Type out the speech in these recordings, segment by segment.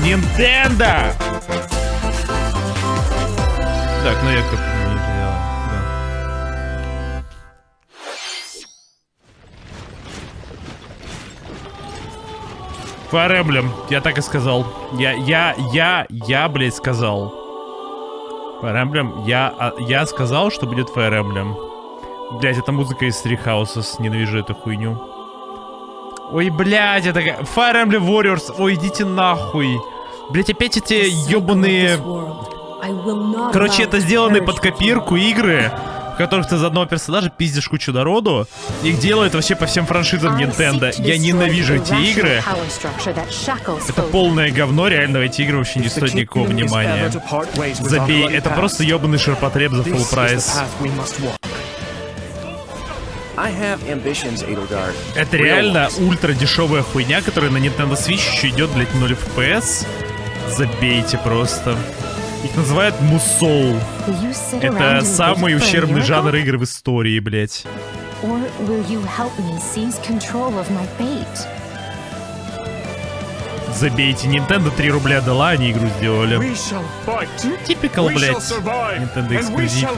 Nintendo! Так, ну я как не делал, да. Fire Emblem, я так и сказал. Я, блядь, сказал. Fire Emblem, я сказал, что будет Fire Emblem. Блядь, это музыка из Three Houses, ненавижу эту хуйню. Ой, блядь, это Fire Emblem Warriors, ой, идите нахуй. Блядь, опять эти ёбаные... Короче, это сделаны под копирку игры, в которых ты за одного персонажа пиздишь кучу народу. Их делают вообще по всем франшизам Nintendo. Я ненавижу эти игры. Это полное говно, реально эти игры вообще не стоят никакого внимания. Забей, это просто ёбаный ширпотреб за full прайс. Это реально ультра дешевая хуйня, которая на Nintendo Switch еще идет, блядь, 0 FPS. Забейте просто. Их называют мусоу. Это самый ущербный жанр игр в истории, блядь. Забейте, Nintendo 3 рубля дала, они игру сделали. Типикал, блядь, Nintendo эксклюзив.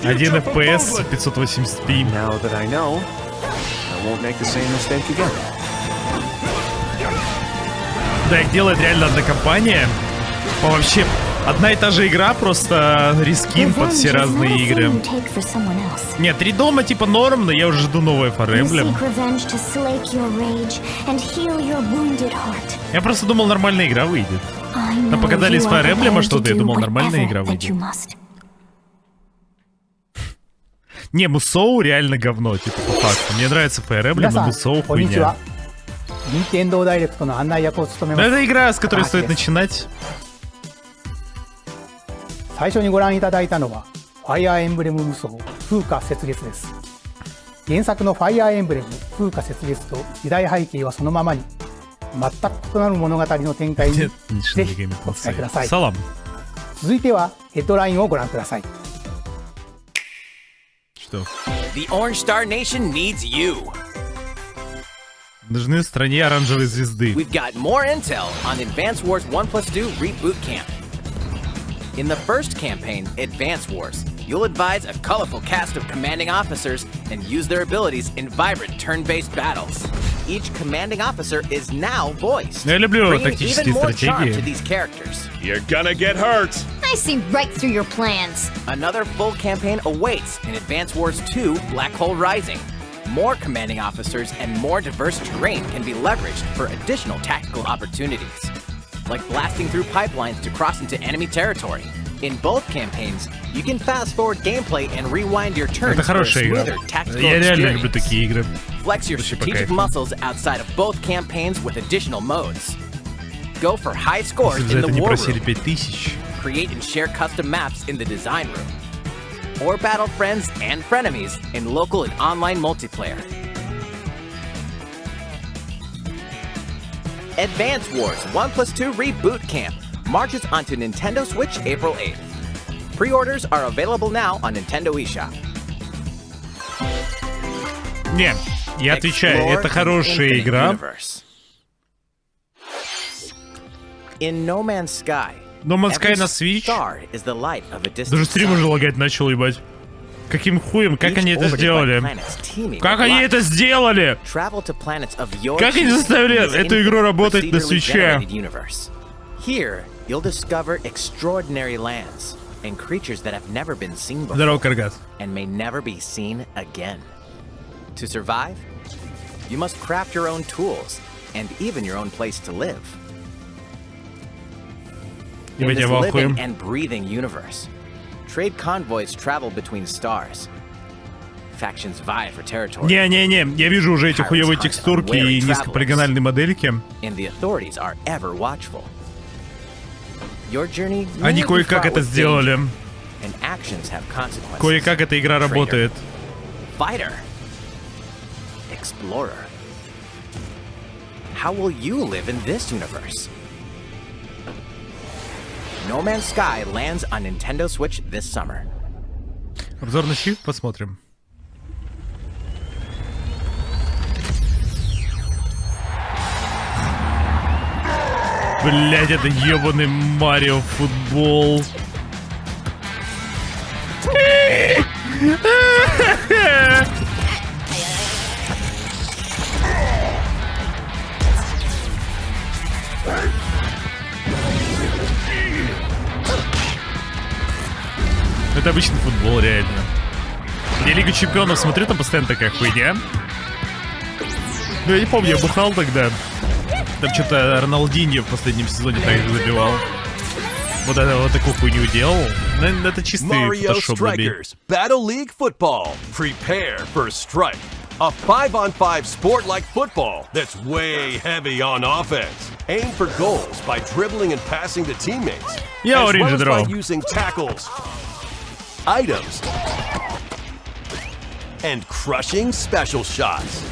1 FPS, 580p. Да, их делает реально одна компания. Вообще, одна и та же игра, просто рескин под все разные игры. Нет, 3 дома типа норм, но я уже жду новое Fire Emblem. Я просто думал, нормальная игра выйдет. Но показали из Fire Emblem что-то, я думал, нормальная игра выйдет. Не, Мусоу реально говно, типа, по факту. Мне нравится Fire Emblem, но Мусоу хуйня. Но это игра, с которой стоит начинать. 最初にご覧いただいたのはファイアーエンブレム無双風化雪月です。原作のファイアーエンブレム風化雪月と時代背景はそのままに全く異なる物語の展開にぜひお伝えください。続いてはヘッドラインをご覧ください。The Orange Star Nation needs you. Нужны в стране оранжевой звезды. We've got more intel on Advance Wars 1+2 Reboot Camp. In the first campaign, Advance Wars, you'll advise a colorful cast of commanding officers and use their abilities in vibrant turn-based battles. Each commanding officer is now voiced, bringing even more charm to these characters. You're gonna get hurt! I see right through your plans. Another full campaign awaits in Advance Wars 2 Black Hole Rising. More commanding officers and more diverse terrain can be leveraged for additional tactical opportunities, like blasting through pipelines to cross into enemy territory. In both campaigns, you can fast-forward gameplay and rewind your turns for a smoother tactical experience. Flex your strategic muscles outside of both campaigns with additional modes. Go for high scores in the war room. Create and share custom maps in the design room. Or battle friends and frenemies in local and online multiplayer. Advance Wars 1+2 Reboot Camp marches onto Nintendo Switch April 8th. Pre-orders are available now on Nintendo eShop. Не, я отвечаю, это хорошая игра. In No Man's Sky, No Man's Sky на Switch? Даже стрим уже лагать начал, ебать. Каким хуем? Как они это сделали? Как они это сделали? Как они заставили эту игру работать на Свитче? Here, you'll discover extraordinary lands and creatures that have never been seen before. Здорово, Каргас. And may never be seen again. To survive, you must craft your own tools and even your own place to live. In this living and breathing universe, trade convoys travel between stars. Factions vie for territory. Не-не-не, я вижу уже эти хуевые текстурки и низкополигональные модельки. And the authorities are ever watchful. Your journey Они кое-как это сделали. And actions have consequences. Кое-как эта игра работает. Fighter. Explorer. How will you live in this universe? No Man's Sky lands on Nintendo Switch this summer. Обзор на щит, посмотрим. Блять, это ебаный Марио футбол. Это обычный футбол, реально. Я Лигу Чемпионов смотрю, там постоянно такая хуйня. Ну, я не помню, я бухал тогда. Там что-то Роналдиньо в последнем сезоне так же забивал. Вот такую хуйню делал. Ну, это чистый фотошоп. Battle League Football. Prepare for strike. A 5-on-5 sport like football that's way heavy on offense. Aim for goals by dribbling and passing to teammates. Я as well оранж as by драл. using tackles, items, and crushing special shots.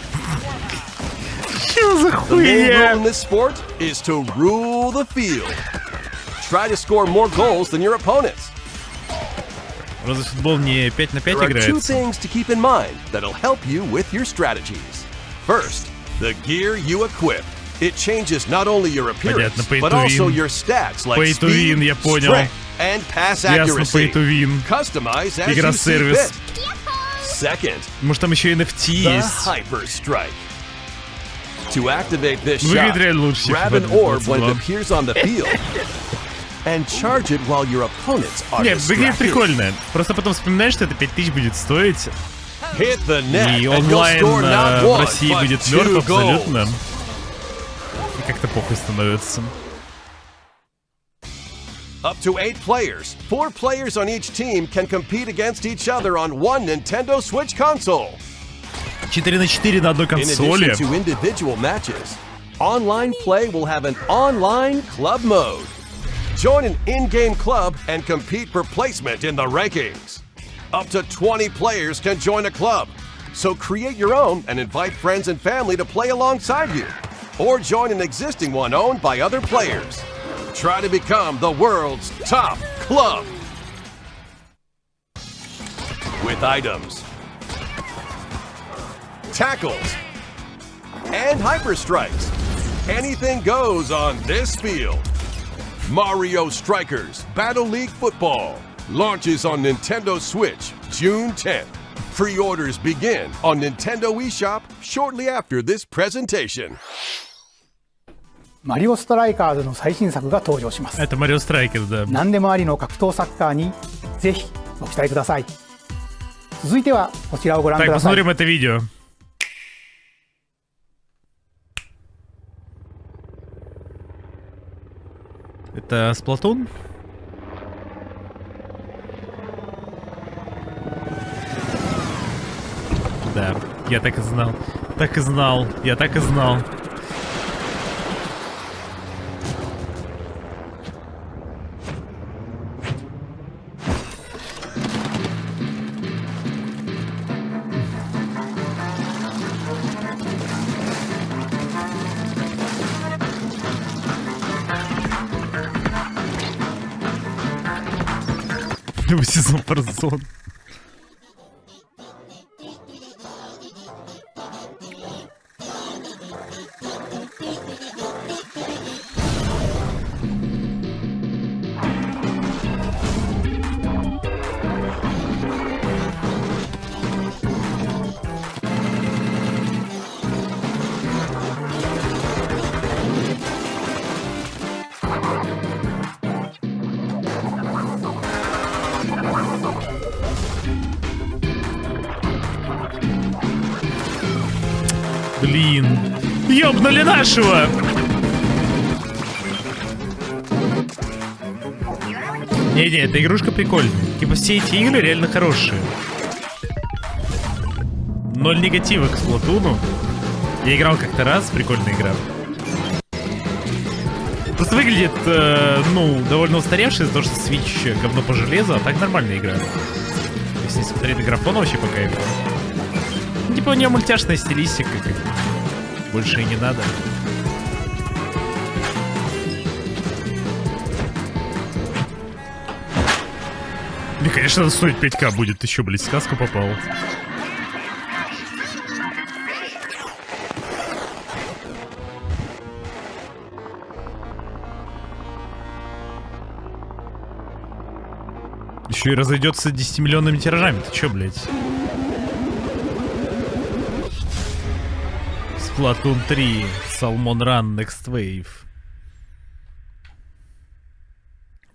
Что за The main rule хуйня? in this sport is to rule the field. Try to score more goals than your opponents. Разве футбол не 5 на 5 There are two играется? things to keep in mind that'll help you with your strategies. First, the gear you equip. It changes not only your appearance, Понятно, pay but to also win. your stats like Pay to speed, win, я понял. strength, and pass Ясно, accuracy. pay to win. Customize as Игра you see сервис. fit. Second, Может там еще NFT the есть? Hyper Strike. To activate this Выглядит shot, реально лучше, чем grab в an orb when it 22. appears on the field, and charge it while your opponents are Не, выглядит distracted. прикольно. Просто потом вспоминаешь, что это 5000 будет стоить. Hit the net, И and you'll онлайн score not в one, России but будет two мертв goals. абсолютно. И как-то похуй становится. Up to 8 players. 4 players on each team can compete against each other on one Nintendo Switch console. 4 на 4 на одной In консоли. addition to individual matches, online play will have an online club mode. Join an in-game club and compete for placement in the rankings. Up to 20 players can join a club. So create your own and invite friends and family to play alongside you. Or join an existing one owned by other players. Try to become the world's top club. With items, tackles, and hyper strikes. Anything goes on this field. Mario Strikers Battle League Football launches on Nintendo Switch June 10th. Pre-orders begin on Nintendo eShop shortly after this presentation. マリオストライカーズの最新作が登場します。 Это Марио Страйкер, да. 何でもありの格闘サッカーにぜひご期待ください。続いてはこちらをご覧く Так, ださい。 посмотрим это видео. Это Сплатун? Да, я так и знал. Так и знал. Я так и знал. Сезон Warzone. Блин. Ёбнули нашего! Не-не, эта игрушка прикольная. Типа все эти игры реально хорошие. Ноль негатива к Сплатуну. Я играл как-то раз, прикольная игра. Просто выглядит, ну, довольно устаревший, из-за того, что Switch говно по железу, а так нормальная игра. Если смотреть на графон, вообще пока игра. Ну, типа у нее мультяшная стилистика, как бы. Больше и не надо. Да, конечно, она стоит 5К будет. Ты чё, блядь, в сказку попал? Еще и разойдется 10-миллионными тиражами. Ты чё, блядь? Splatoon 3, Salmon Run, Next Wave.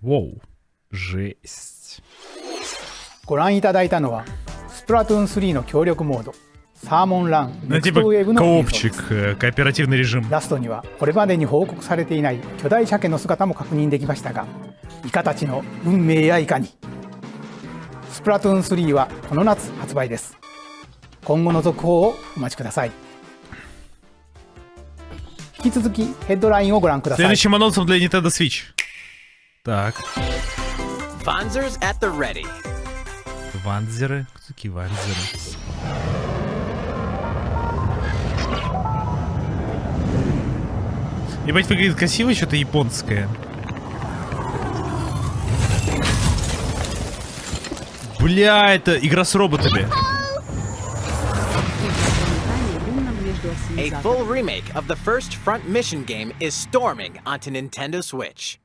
Воу. Жесть. ご覧いただいたのはスプラトゥーン3の協力モードサーモンランネ Ну, クス типа トウェーブの映像です коопчик, кооперативный режим. ラストにはこれまでに報告されていない巨大鮭の姿も確認できましたがイカたちの運命やいかにスプラトゥーン3はこの夏発売です。今後の続報をお待ちください。引き続きヘッドラインをご覧ください。 Следующим анонсом для Nintendo Switch. Так. Vanzers at the ready. Ванзеры. Кто такие ванзеры? Ебать, выглядит красиво, что-то японское. Бля, это игра с роботами. A full remake of the first Front Mission game is storming onto Nintendo Switch.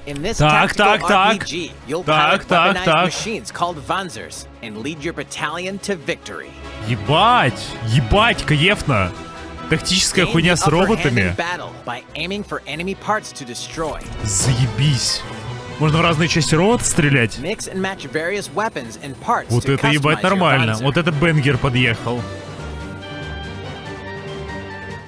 In this tactical RPG, you'll pilot weaponized machines called Vanzers and lead your battalion to victory. Ебать, ебать, кайфно. Тактическая Gain хуйня the с upper hand роботами. in battle by aiming for enemy parts to destroy. Заебись. Можно в разные части робота стрелять. Mix and match various weapons and parts Вот to это ебать customize your нормально. Vanzer. Вот это Бенгер подъехал.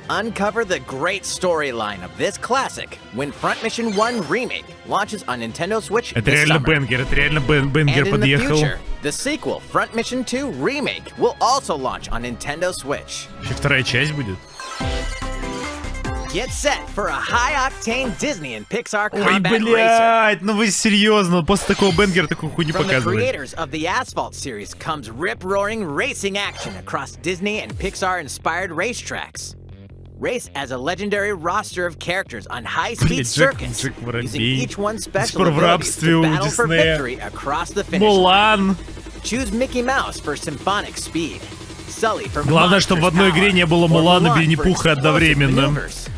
Uncover the great storyline of this classic when Front Mission 1 Remake launches on Nintendo Switch Это this реально summer. Бенгер, это реально Бенгер And in the подъехал. future, the sequel, Front Mission 2 Remake, will also launch on Nintendo Switch. Еще вторая часть будет. Get set for a high-octane Disney and Pixar Ой, combat racer. блядь, ну вы серьезно, после такого Бенгера такую хуйню From the показывать. creators of the Asphalt series comes rip-roaring racing action across Disney and Pixar-inspired racetracks. Race as a legendary roster of characters on high-speed Блядь, circuits, Джек Воробей. using each one's special Скоро в abilities рабстве to у battle for Диснея. victory across the finish line. Мулан. Choose Mickey Mouse for symphonic speed, Sully for Главное, чтобы в одной monstrous игре не было power, or Мулана, Mulan for Винни-Пуха explosive одновременно. maneuvers.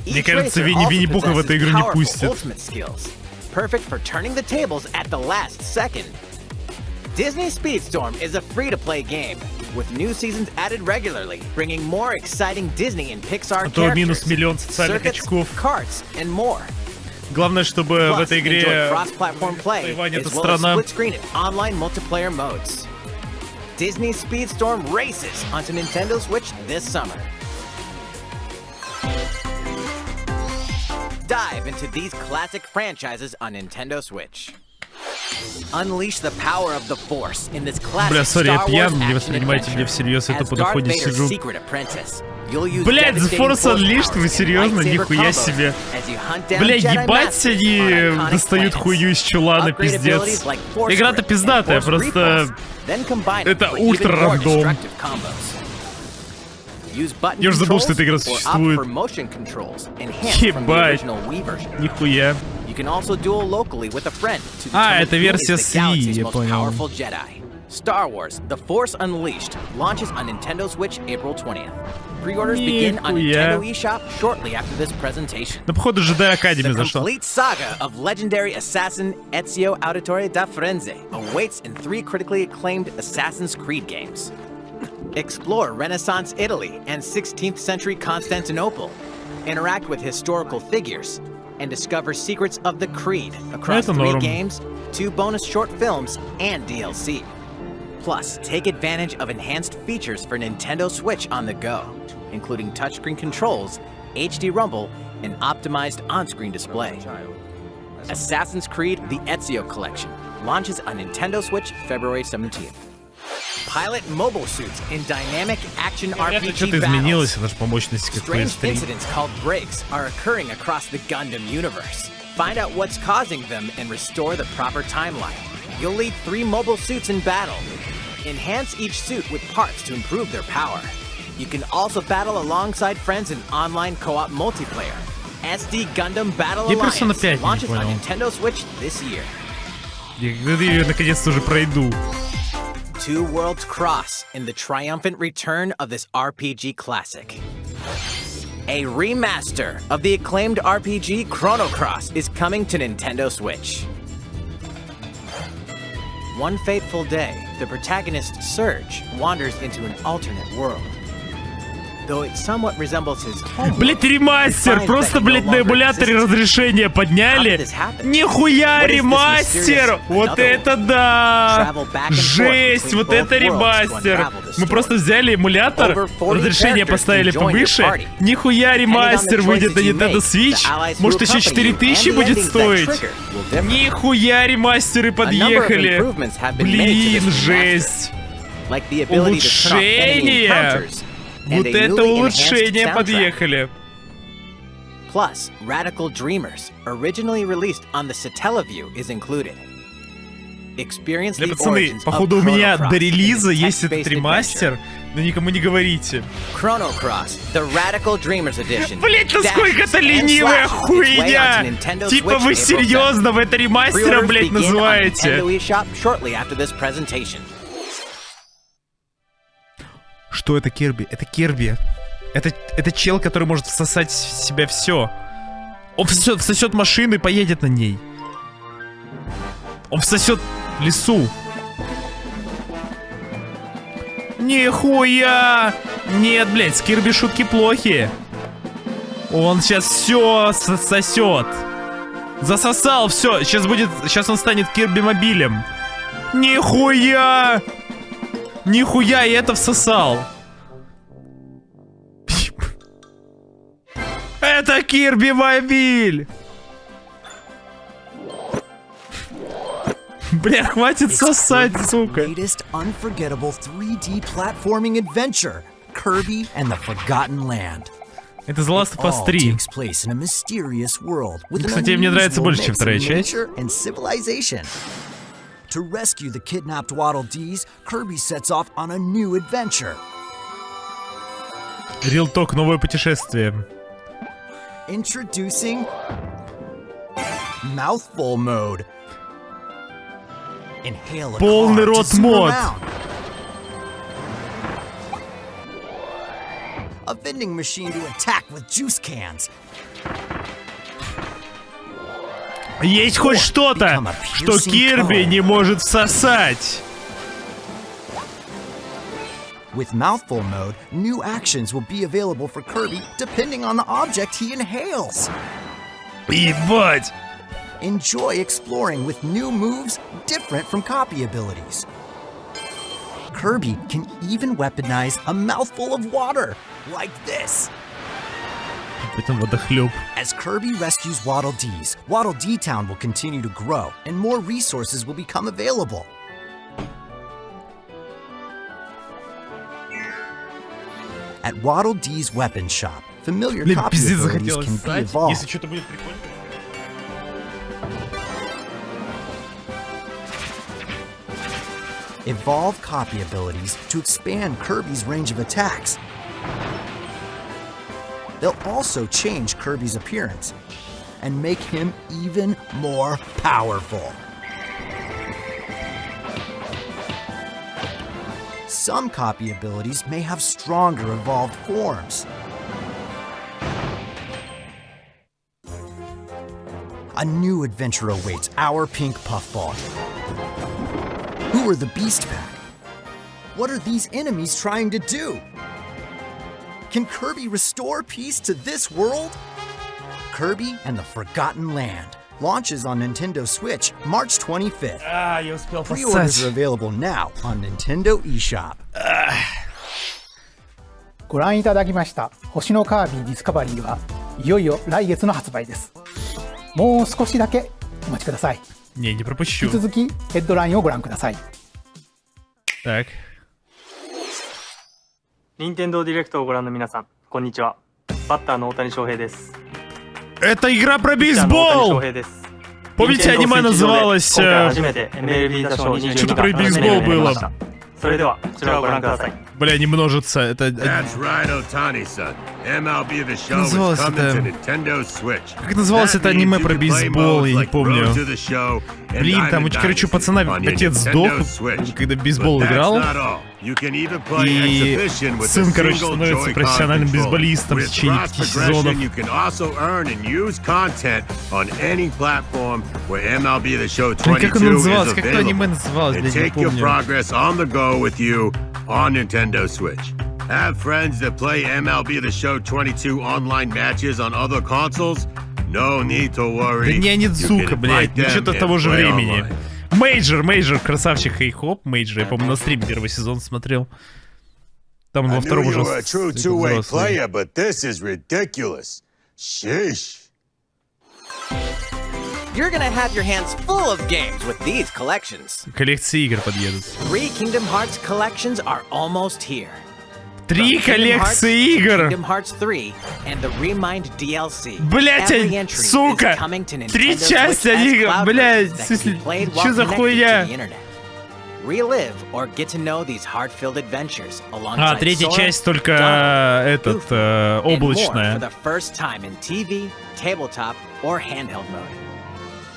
Мне Each кажется, racer also Винни-Пуха в эту игру не possesses пустит. powerful ultimate skills, perfect for turning the tables at the last second. Disney Speedstorm is a free-to-play game, with new seasons added regularly, bringing more exciting Disney and Pixar А то минус characters, миллион социальных circuits, очков. carts, and more. Главное, чтобы в Plus, этой enjoy игре cross-platform play, Тайвань as это well as страна. split-screen and online multiplayer modes. Disney Speedstorm races onto Nintendo Switch this summer. Dive into these classic franchises on Nintendo Switch. Unleash the power of the Force in this classic Бля, сори, я Star Wars пьян, не action воспринимайте меня adventure. всерьез, я As тупо на Darth входе Vader's сижу. secret apprentice, you'll use Блядь, The devastating Force force Unleashed, вы powers and серьезно? lightsaber Нихуя combos себе. as you hunt down Бля, Jedi ебать masters они on iconic достают planets. хуйню из чулана, Upgrade пиздец. abilities like Force Игра-то Grip and пиздатая, Force просто Repulse, then combine them это for even ультра more рандом. destructive combos. Use button Я уже забыл, controls что эта игра or opt существует. for motion controls, enhanced from the Ебать. original Wii version. Нихуя. You can also duel locally with a friend to А, determine это who is версия the с galaxy's Wii, я most понял. powerful Jedi. Star Wars: The Force Unleashed launches on Nintendo Switch April 20th. Pre-orders begin on Нихуя. Nintendo eShop shortly after this presentation. Да походу Jedi Academy The зашел. complete saga of legendary assassin Ezio Auditore da Firenze awaits in 3 critically acclaimed Assassin's Creed games. Explore Renaissance Italy and 16th century Constantinople. Interact with historical figures and discover secrets of the Creed across Это 3 норм. games, 2 bonus short films, and DLC. Plus, take advantage of enhanced features for Nintendo Switch on the go, including touchscreen controls, HD Rumble, and optimized on-screen display. Assassin's Creed: The Ezio Collection launches on Nintendo Switch February 17th. Pilot mobile suits in dynamic action Вряд ли RPG что-то battles. изменилось, это же по мощности как Strange PS3. incidents called breaks are occurring across the Gundam universe. Find out what's causing them and restore the proper timeline. You'll lead 3 mobile suits in battle. Enhance each suit with parts to improve their power. You can also battle alongside friends in online co-op multiplayer. SD Gundam Battle Я Persona Alliance 5 не launches on понял. Nintendo Switch this year. Я когда ее наконец-то уже пройду. 2 worlds cross in the triumphant return of this RPG classic. A remaster of the acclaimed RPG Chrono Cross is coming to Nintendo Switch. One fateful day, the protagonist Serge wanders into an alternate world. Though it somewhat resembles his home. Блять, ремастер! Просто, блять, на эмуляторе разрешение подняли. Нихуя ремастер! Вот это да! Жесть! Вот это ремастер! Мы просто взяли эмулятор, разрешение поставили повыше. Нихуя ремастер выйдет на Nintendo Switch. Может еще 4000 будет стоить? Нихуя ремастеры подъехали! Блин, жесть! Улучшение! Вот это улучшение подъехали. Plus, Radical Dreamers, originally released on the Satellaview, is included. Experience the Пацаны, origins походу у of меня Chrono до Cross, релиза the есть этот text-based ремастер, но никому не говорите. Chrono Cross, the Radical Dreamers Edition. Блять, насколько это ленивая хуйня! Типа вы серьезно в это ремастером, блять, называете? Что это Кирби? Это Кирби. Это чел, который может всосать в себя все. Он всосет машину и поедет на ней. Он всосет лесу. Нихуя! Нет, блядь, с Кирби шутки плохие. Он сейчас все сосет. Засосал все. Сейчас он станет Кирби мобилем. Нихуя! Нихуя, и это всосал. Это Кирби мобиль. Бля, хватит сосать, сука. Latest unforgettable 3D platforming adventure, Kirby and the Forgotten Land. Это The Last of Us 3. Кстати, мне нравится больше, чем вторая часть. To rescue the kidnapped Waddle Dees, Kirby sets off on a new adventure. Real Talk, новое путешествие. Introducing Mouthful Mode. Inhale a Полный car to рот zoom мод. around. A vending machine to attack with juice cans. Есть хоть что-то, что Кирби не может всосать. With Mouthful Mode, new actions will be available for Kirby depending on the object he inhales. Ебать! Enjoy exploring with new moves different from copy abilities. Kirby can even weaponize a mouthful of water, like this. As Kirby rescues Waddle Dees, Waddle Dee Town will continue to grow, and more resources will become available. At Waddle Dee's weapon shop, familiar copy abilities can be evolved. Evolve copy abilities to expand Kirby's range of attacks. They'll also change Kirby's appearance and make him even more powerful. Some copy abilities may have stronger evolved forms. A new adventure awaits our pink puffball. Who are the Beast Pack? What are these enemies trying to do? Can Kirby restore peace to this world? Kirby and the Forgotten Land launches on Nintendo Switch March 25th. Pre-orders are available now on Nintendo eShop. ご覧いただきました星のカービィディスカバリーはいよいよ来月の発売です。もう少しだけお待ちください。 Не пропущу. 引き続きヘッドラインをご覧ください。 Так. 任天堂ディレクトをご覧の皆さん、こんにちは。バッターの大谷翔平です。 Это игра про бейсбол! Помните, аниме называлось... Что-то про бейсбол было. それでは、こちらをご覧ください。Бля, не множится. Это... That's right, Otani-san. MLB The Show is называлось coming это? to Nintendo Switch. Как называлось это аниме про бейсбол, я не помню. Блин, там, короче, у пацана отец сдох, когда в бейсбол играл. И сын, короче, становится профессиональным бейсболистом в течение 5 сезонов. Как он назывался? Как это аниме называлось? Я не помню. On Nintendo Switch. Have friends that play MLB The Show 22 online matches on other consoles? No need to worry. Да не Анидзука, блядь, ну что-то того же времени. Мейджор, красавчик хей-хоп, Мейджор, я, по-моему, на стриме первый сезон смотрел. Там он во втором уже взрослый. You're gonna have your hands full of games with these collections. Коллекции игр подъедут. 3 Kingdom Hearts collections are almost here. 3 коллекции игр! Kingdom Hearts 3 and the Remind DLC. Блять, сука! 3 части игр, блять, в смысле, что за хуйня? Relive or get to know these heart-filled adventures alongside третья часть только облачная. For the first time in TV, tabletop, or handheld mode.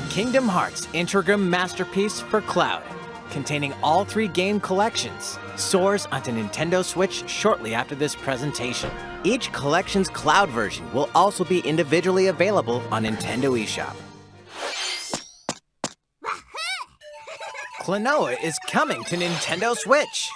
Kingdom Hearts Integrum Masterpiece for Cloud, containing all 3 game collections, soars onto Nintendo Switch shortly after this presentation. Each collection's cloud version will also be individually available on Nintendo eShop. Klonoa is coming to Nintendo Switch.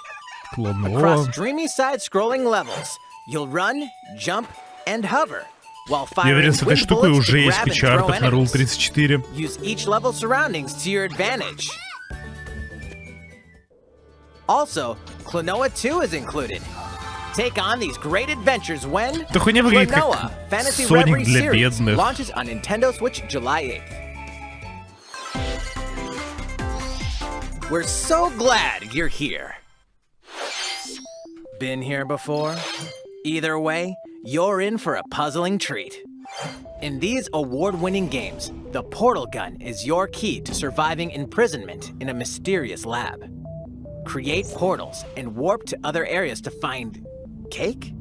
Across dreamy side-scrolling levels, you'll run, jump, and hover. Я уверен, с этой штукой уже есть печатка на Rule 34. Use each level surroundings to your advantage. Also, Klonoa 2 is included. Take on these great adventures when Klonoa Fantasy Reverie Series launches on Nintendo Switch July 8th. We're so glad you're here. Been here before? Either way, you're in for a puzzling treat. In these award-winning games, the portal gun is your key to surviving imprisonment in a mysterious lab. Create portals and warp to other areas to find... cake?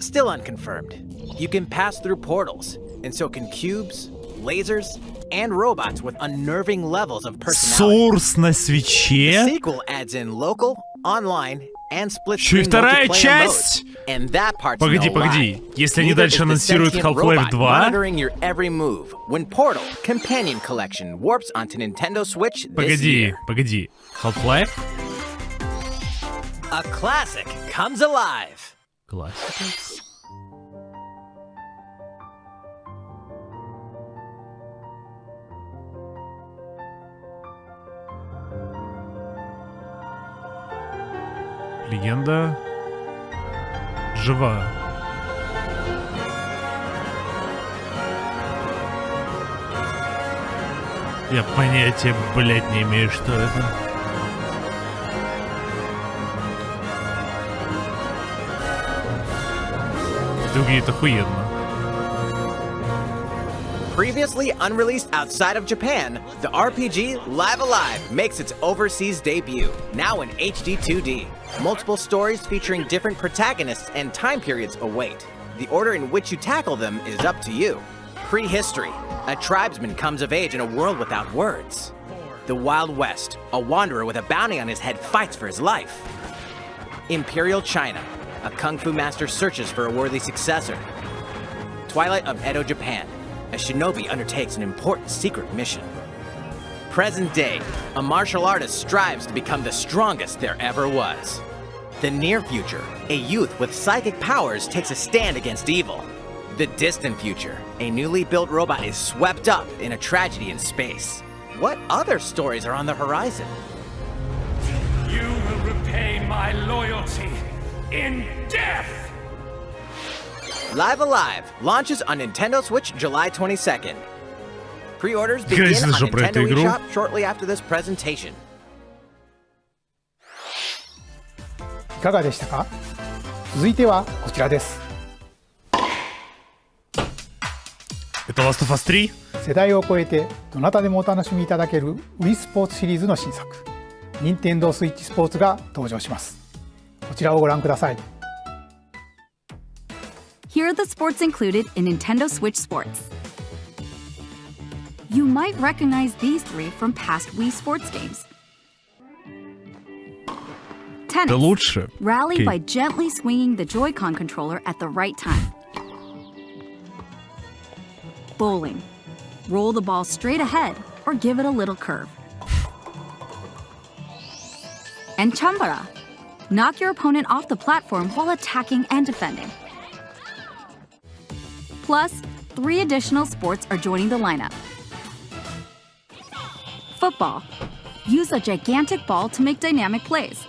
Still unconfirmed. You can pass through portals, and so can cubes, lasers, and robots with unnerving levels of personality. Source на свече? The sequel adds in local, online, and split Еще и screen вторая multiplayer часть? modes. And that part's Погоди, no погоди. lie. Если они Neither дальше is the анонсируют sentient Half-Life robot 2... monitoring your every move when Portal Companion Collection warps onto Nintendo Switch this year. Погоди. Half-Life? A classic comes alive. Классика. Легенда жива. Я понятия, блять, не имею, что это. Выглядит охуенно. Previously unreleased outside of Japan, the RPG Live Alive makes its overseas debut, now in HD 2D. Multiple stories featuring different protagonists and time periods await. The order in which you tackle them is up to you. Prehistory. A tribesman comes of age in a world without words. The Wild West. A wanderer with a bounty on his head fights for his life. Imperial China. A kung fu master searches for a worthy successor. Twilight of Edo, Japan. A shinobi undertakes an important secret mission. Present day, a martial artist strives to become the strongest there ever was. The near future, a youth with psychic powers takes a stand against evil. The distant future, a newly built robot is swept up in a tragedy in space. What other stories are on the horizon? You will repay my loyalty in death! Live Alive launches on Nintendo Switch July 22nd. Pre-orders begin on Nintendo eShop shortly after this presentation. いかがでしたか？続いてはこちらです。Это Last of Us 3? 世代を超えてどなたでもお楽しみいただける Wii スポーツシリーズの新作、任天堂スイッチスポーツが登場します。こちらをご覧ください。 Here are the sports included in Nintendo Switch Sports. You might recognize these three from past Wii Sports games. Да Tennis. лучше. Rally Окей. by gently swinging the Joy-Con controller at the right time. Bowling. Roll the ball straight ahead or give it a little curve. And Chambara. Knock your opponent off the platform while attacking and defending. Plus, 3 additional sports are joining the lineup. Football. Use a gigantic ball to make dynamic plays.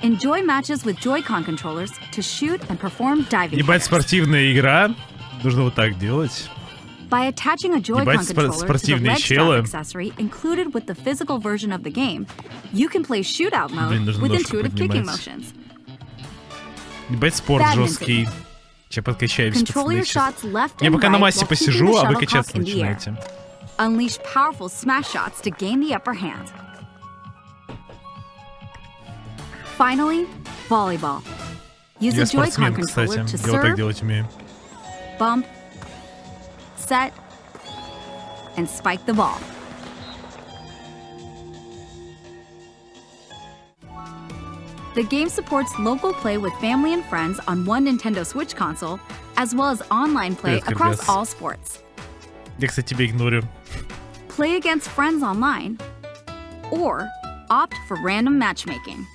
Enjoy matches with Joy-Con controllers to shoot and perform diving Ебать, headers. спортивная игра. Нужно вот так делать. By attaching a Joy-Con Ебать, controller to the спортивные leg челы. strap accessory included with the physical version of the game, you can play shootout mode Блин, нужно with ножку intuitive kicking поднимать. motions. Ебать, спорт Badminton. жесткий. Сейчас подкачаемся, Control пацаны. your Сейчас. shots left Я and пока на right массе while keeping посижу, the а вы shuttlecock качаться in the air. начинаете. Unleash powerful smash shots to gain the upper hand. Finally, volleyball. Use Я a Joy-Con спортсмен, controller кстати. to Я вот так serve, делать умею. bump, set, and spike the ball. The game supports local play with family and friends on one Nintendo Switch console, as well as online play Привет, across Киргиз. all sports. Я, кстати, тебя игнорю. Play against friends online, or opt for random matchmaking.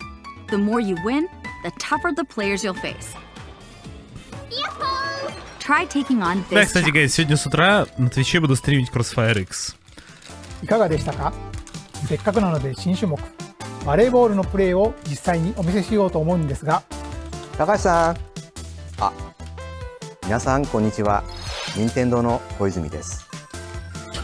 The more you win, the tougher the players you'll face. Try taking on Да, this кстати, challenge. guys, сегодня с утра на Твиче буду стримить Crossfire X. いかがでしたか？せっかくなので新種目バレーボールのプレーを実際にお見せしようと思うんですが、高橋さん、あ、皆さんこんにちは。任天堂の小泉です。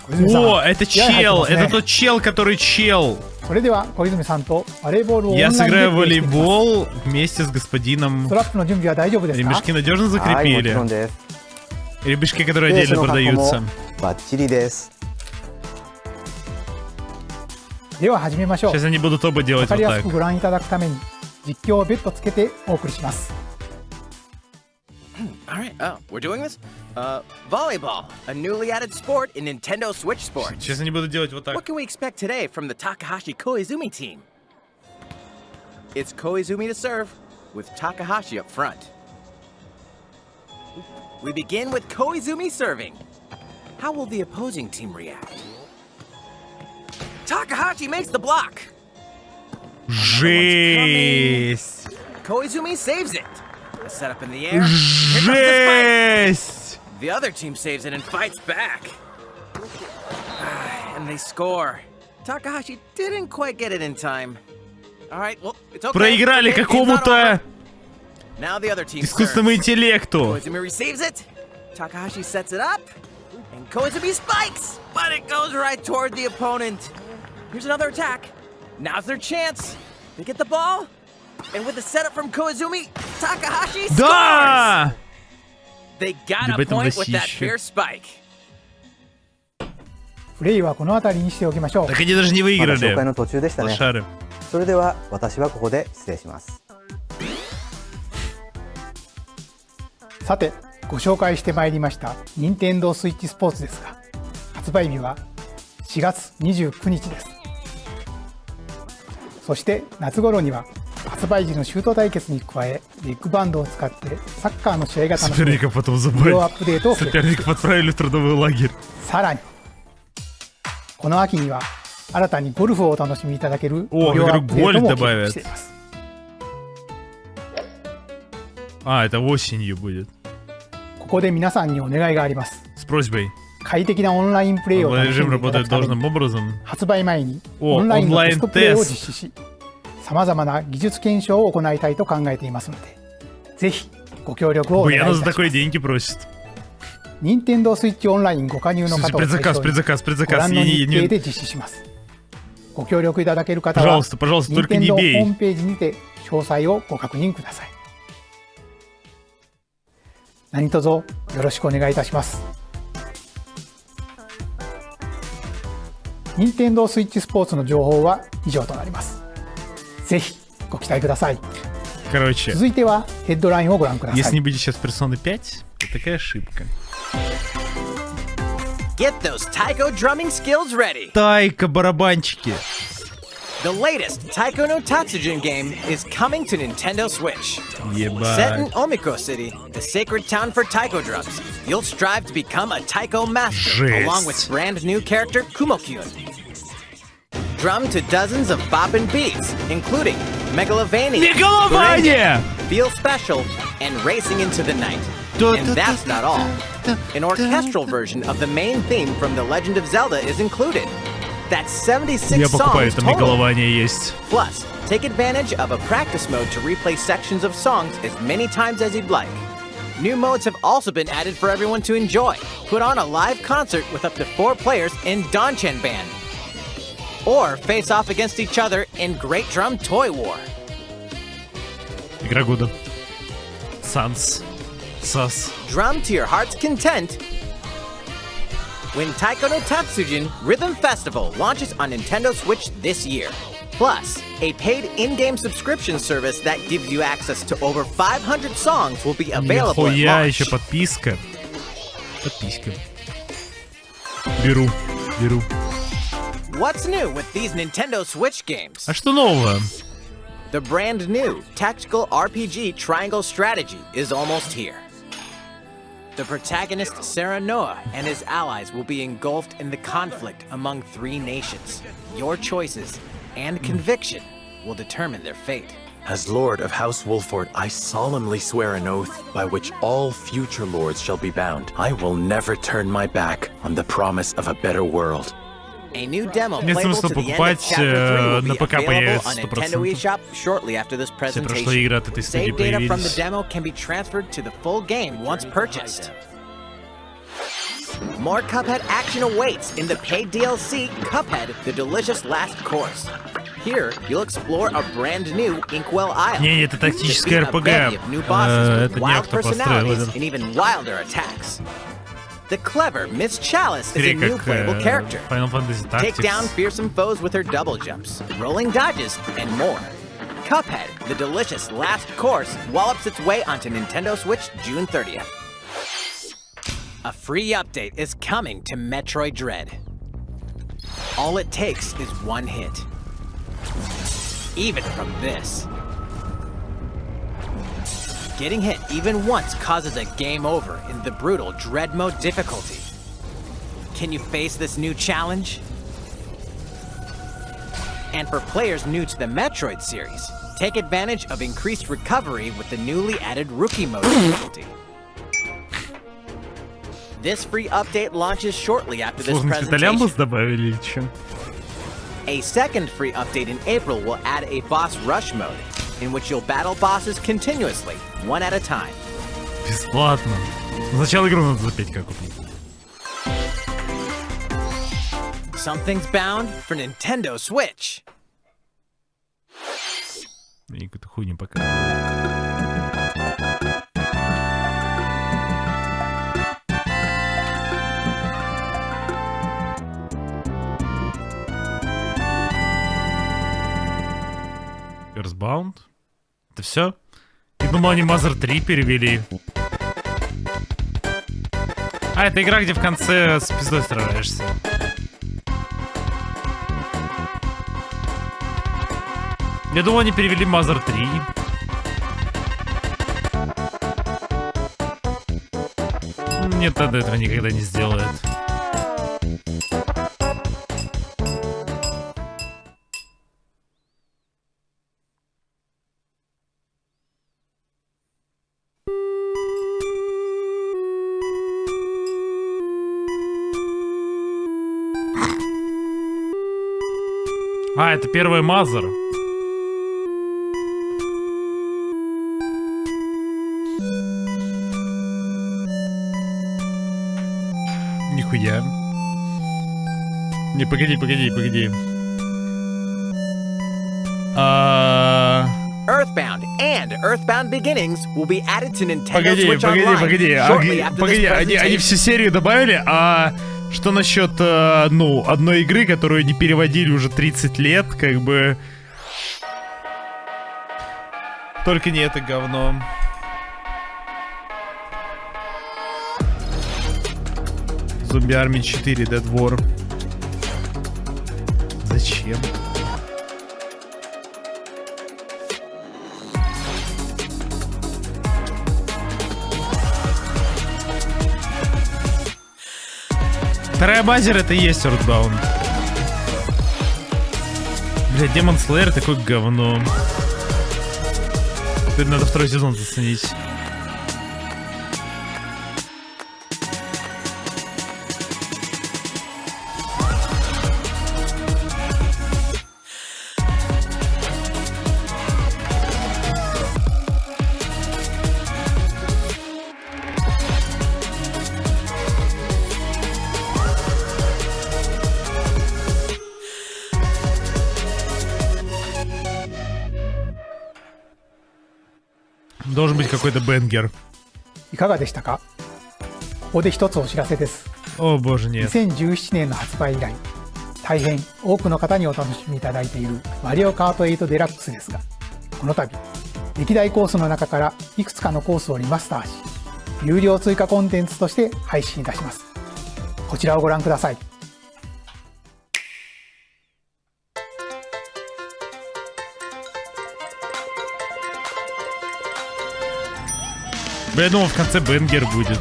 小泉さん О, это 気合入って чел! ますね Это тот чел, который чел! それでは小泉さんとバレーボールをオンライ Я ンで сыграю プレーしていきます волейбол вместе с господином. ストラップの準備は大丈夫ですか？ Ремешки надежно はい、もち закрепили. ろんです。 Ремешки, которые レース отдельно の格好も продаются. バッチリです。では始めましょう。 Сейчас они будут оба わ делать か вот りやす так. くご覧いただくために実況を別途つけてお送りします。 All right. Oh, we're doing this? Volleyball, a newly added sport in Nintendo Switch Sports. Сейчас они будут делать вот What так. can we expect today from the Takahashi Koizumi team? It's Koizumi to serve, with Takahashi up front. We begin with Koizumi serving. How will the opposing team react? Takahashi makes the block. Жесть! Koizumi saves it. A setup in the air. Here comes the spike. Жесть! The other team saves it and fights back. And they score. Takahashi didn't quite get it in time. All right, well, it's okay. Проиграли Okay, game's not какому-то over. Now the other team искусственному serves. интеллекту. Koizumi receives it. Takahashi sets it up. And Koizumi spikes. But it goes right toward the opponent. Here's another attack. Now's their chance. They get the ball. And with the setup from Koizumi, Takahashi scores. Да! They got a Ебать, там point with that досище. fair spike. プレイはこの辺りにしておきましょう。 Так они даже не まだ紹介 выиграли. の途中でしたね。 Лошары. それでは私はここで失礼します。さてご紹介してまいりました任天堂スイッチスポーツですが、発売日は4月29日です。そして夏頃には発売時のシュート対決に加えビッグバンドを使ってサッカーの試合が楽しめる Соперника потом 無料ア забрали. ップデートをプレイ。 Соперника отправили в трудовой лагерь. さらにこの秋には新たにゴルフをお楽しみいただけるお無料アップデートも ゴルフ計 добавят. 画しています。 А, это осенью будет. ここで皆さんにお願いがあります。 С просьбой. 快適なオンラインプレイを楽しん Режим でいただ работает くため должным に образом. 発売前におオンラインのテストプレイをオンラインテスト実施し、さまざまな技術検証を行いたいと考えていますので、ぜひご協力をお願いいた Буяна し за ます。 такое деньги просит. 任天堂スイッチオンラインご加入の Слушай, 方を対象 предзаказ, に предзаказ, ご предзаказ. 覧の Я 日程 не... で実施します。ご協力いただける方は Пожалуйста, пожалуйста, 任 только 天 не 堂ホー бей. ムページにて詳細をご確認ください。何卒よろしくお願いいたします。任天堂スイッチスポーツの情報は以上となります。ぜひご期待ください。 Короче, 続いてはヘッドラインをご覧くださ если い。 не будет сейчас персоны 5, это такая ошибка. Get those taiko drumming skills ready. Тайка, барабанчики. The latest Taiko no Tatsujin game is coming to Nintendo Switch. Set in Ебать. Omiko City, the sacred town for taiko drums, you'll strive to become a taiko master Жесть. along with brand new character Kumo-kyun. Drum to dozens of boppin' beats, including Megalovania, Megalovania! Feel Special, and Racing into the Night. And that's not all. An orchestral version of the main theme from The Legend of Zelda is included. That's 76 Я покупаю, songs там total. Мегалования есть. Plus, take advantage of a practice mode to replay sections of songs as many times as you'd like. New modes have also been added for everyone to enjoy. Put on a live concert with up to 4 players in Donchen Band. Or face off against each other in Great Drum Toy War. Игра года. Санс. Сас. Drum to your heart's content when Taiko no Tatsujin Rhythm Festival launches on Nintendo Switch this year. Plus, a paid in-game subscription service that gives you access to over 500 songs will be available at Нихуя, launch. еще подписка. Подписка. Беру. What's new with these Nintendo Switch games? А что нового? The brand new tactical RPG Triangle Strategy is almost here. The protagonist Sarah Noah and his allies will be engulfed in the conflict among 3 nations. Your choices and conviction will determine their fate. As Lord of House Wolford, I solemnly swear an oath by which all future lords shall be bound. I will never turn my back on the promise of a better world. A new demo Нет playable смысла to the end of покупать, Chapter 3 will на be ПК available появится on Nintendo 100%. eShop shortly after this Все presentation. прошлые игры от этой студии Save data from the появились. demo can be transferred to the full game once purchased. More Cuphead action awaits in the paid DLC, Cuphead: The Delicious Last Course. Here, you'll explore a brand new Inkwell Isle. Не, это тактическое defeat a bevy РПГ. of new bosses with Это не wild кто построил. personalities Это and even wilder attacks. The clever Miss Chalice is a скорее new как playable character. Final Fantasy Take down Tactics. fearsome foes with her double jumps, rolling dodges, and more. Cuphead: The Delicious Last Course wallops its way onto Nintendo Switch June 30th. A free update is coming to Metroid Dread. All it takes is one hit. Even from this. Getting hit even once causes a game over in the brutal Dread Mode difficulty. Can you face this new challenge? And for players new to the Metroid series, take advantage of increased recovery with the newly added Rookie Mode difficulty. This free update launches shortly after this Сложность это presentation. лямбус добавили или что? A second free update in April will add a boss rush mode, in which you'll battle bosses continuously, one at a time. Бесплатно. Сначала игру надо за 5К купить. Something's bound for Nintendo Switch. Мне какую-то хуйню показывают. Earthbound? Это все? Я думал, они Mother 3 перевели. А, это игра, где в конце с пиздой сражаешься. Я думал, они перевели Mother 3. Нет, тогда этого никогда не сделает. А, это первая Mother. Нихуя. Не, погоди. Earthbound and Earthbound Beginnings will be added to Nintendo Switch Online Погоди. shortly after this Они presentation. всю серию добавили, а что насчет, одной игры, которую не переводили уже 30 лет, как бы... Только не это говно. Zombie Army 4 Dead War. Зачем? Вторая базер это и есть Earthbound. Бля, Demon Slayer такое говно. Теперь надо второй сезон заценить. Должен быть какой-то бенгер. いかがでしたか？ここで一つお知らせです。О боже, нет. 2017年の発売以来、大変多くの方にお楽しみいただいているマリオカート8デラックスですが、この度、歴代コースの中からいくつかのコースをリマスターし、有料追加コンテンツとして配信いたします。こちらをご覧ください。Бля, я думал, в конце бенгер будет.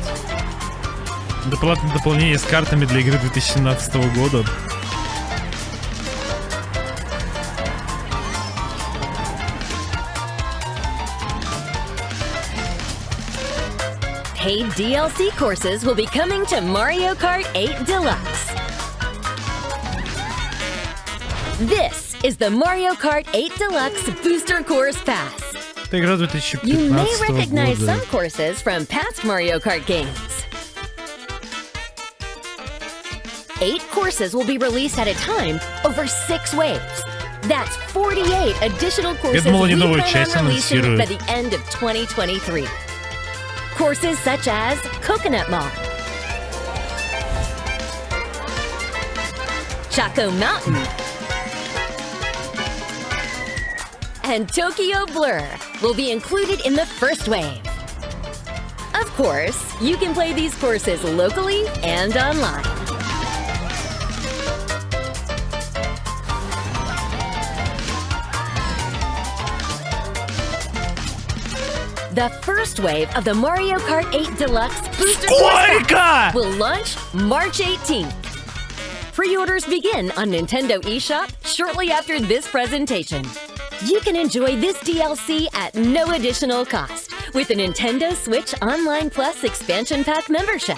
Дополнительное дополнение с картами для игры 2017 года. Paid DLC courses will be coming to Mario Kart 8 Deluxe. This is the Mario Kart 8 Deluxe Booster Course Pass. Это игра 2015 You may recognize года. some courses from past Mario Kart games. 8 courses will be released at a time over 6 waves. That's 48 additional courses думал, они we новую plan часть on releasing анонсируют. by the end of 2023. Courses such as Coconut Mall, Chaco Mountain, and Tokyo Blur will be included in the first wave. Of course, you can play these courses locally and online. The first wave of the Mario Kart 8 Deluxe Booster Course Pass will launch March 18th. Pre-orders begin on Nintendo eShop shortly after this presentation. You can enjoy this DLC at no additional cost with a Nintendo Switch Online Plus Expansion Pack membership.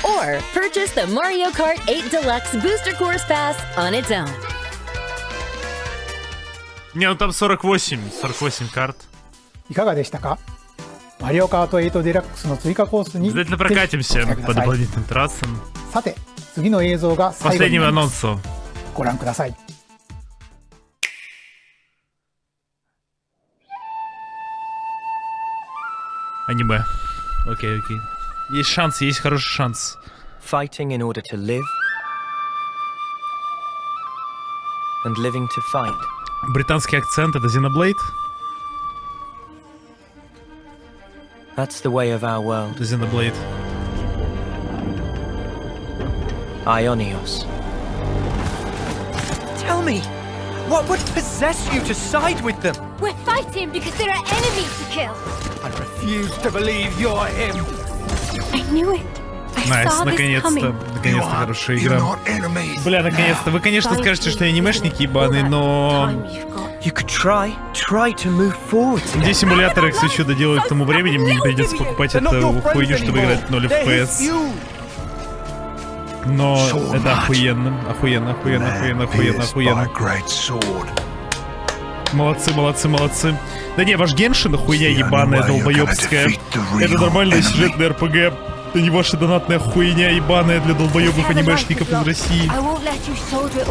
Or purchase the Mario Kart 8 Deluxe Booster Course Pass on its own. Не, ну там 48 карт. いかがでしたか？マリオカート8デラックスの追加コースに Обязательно прокатимся по дополнительным трассам. さて、次の映像が最後に Последним なります。 анонсом. ご覧ください。Аниме. Окей. Есть шанс, есть хороший шанс. Fighting in order to live, and living to fight. Британский акцент — это Xenoblade? That's the way of our world. Это Xenoblade. Ionios. Tell me, what would possess you to side with them? We're fighting because there are enemies to kill. I refuse to believe you're him. I knew it. Найс, наконец-то хорошая игра. Бля, наконец-то. Вы, конечно, скажете, что я анимешник ебаный, но... Где симуляторы, если еще доделают к тому времени, мне придется покупать эту хуйню, чтобы играть в 0 FPS. Но это охуенно. Молодцы. Да не, ваш Геншин хуйня ебаная, долбоебская. Это нормальная сюжетная РПГ. Это не ваша донатная хуйня ебаная для долбоебных анимешников из России.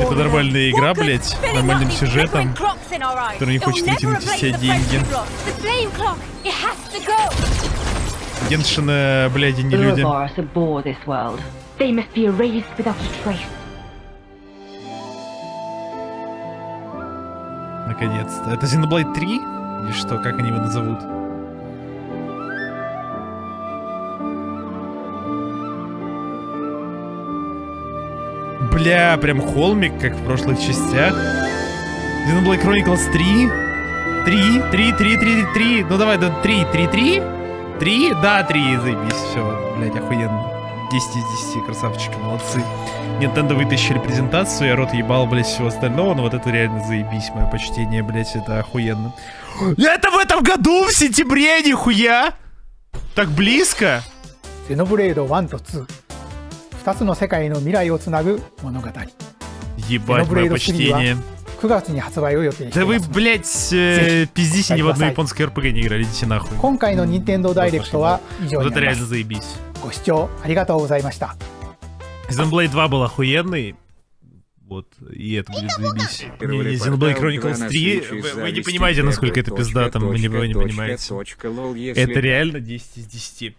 Это нормальная игра, блять, с нормальным сюжетом, который не хочет вытянуть из себя деньги. Геншина, блядь, не люди. Наконец-то. Это Xenoblade 3? И что, как они его назовут? Бля, прям холмик, как в прошлых частях. Xenoblade Chronicles 3. 3. Ну давай, да, 3. 3? Да, 3, заебись, все, блядь, охуенно. 10 из 10, красавчики, молодцы. Nintendo вытащили презентацию, я рот ебал, блядь, всего остального, но вот это реально заебись, мое почтение, блядь, это охуенно. Это в этом году, в сентябре, нихуя! Так близко? Xenoblade 1と2、2つの世界の未来をつなぐ物語。 Ебать, мое почтение. 9月に発売を予定しています。 Да вы, блядь, пиздите, ни в одной японской РПГ не играли, идите нахуй. 今回の Nintendo Direct は以上に Вот な это りま реально す。 заебись. ご視聴ありがとうございました。 Xenoblade 2 был охуенный. Вот, и это будет заебись. Xenoblade Chronicles 3, вы не понимаете, насколько это пиздато, вы не понимаете. Это реально 10 из 10.